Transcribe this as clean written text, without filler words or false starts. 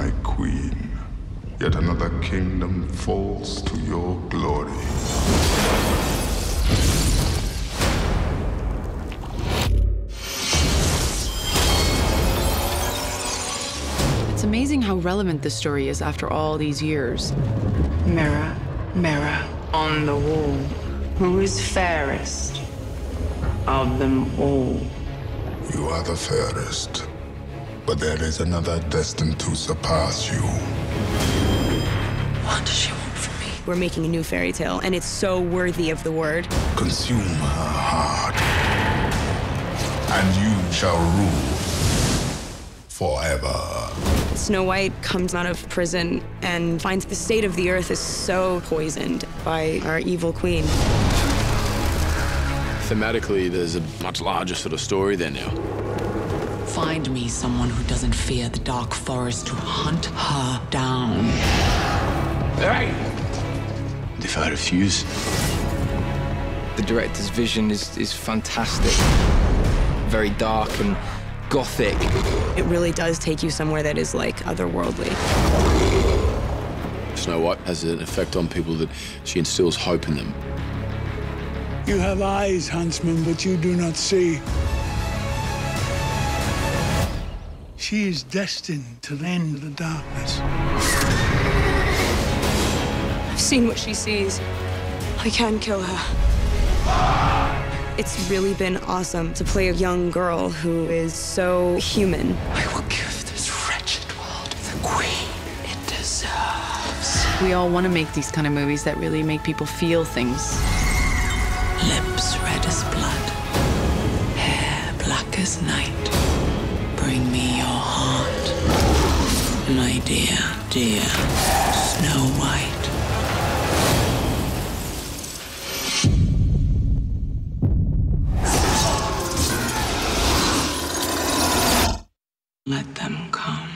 my queen. Yet another kingdom falls to your glory. It's amazing how relevant this story is after all these years. Mirror, mirror on the wall, who is fairest of them all? You are the fairest, but there is another destined to surpass you. What does she want from me? We're making a new fairy tale, and it's so worthy of the word. Consume her heart, and you shall rule forever. Snow White comes out of prison and finds the state of the earth is so poisoned by our evil queen. Thematically, there's a much larger sort of story there now. Find me someone who doesn't fear the dark forest to hunt her down. Hey! If I refuse. The director's vision is fantastic. Very dark and gothic. It really does take you somewhere that is like otherworldly. Snow White has an effect on people that she instills hope in them. You have eyes, Huntsman, but you do not see. She is destined to end the darkness. I've seen what she sees. I can kill her. It's really been awesome to play a young girl who is so human. I will give this wretched world the queen it deserves. We all want to make these kind of movies that really make people feel things. Lips red as blood, hair black as night. Bring me your heart, my dear, dear Snow White. Let them come.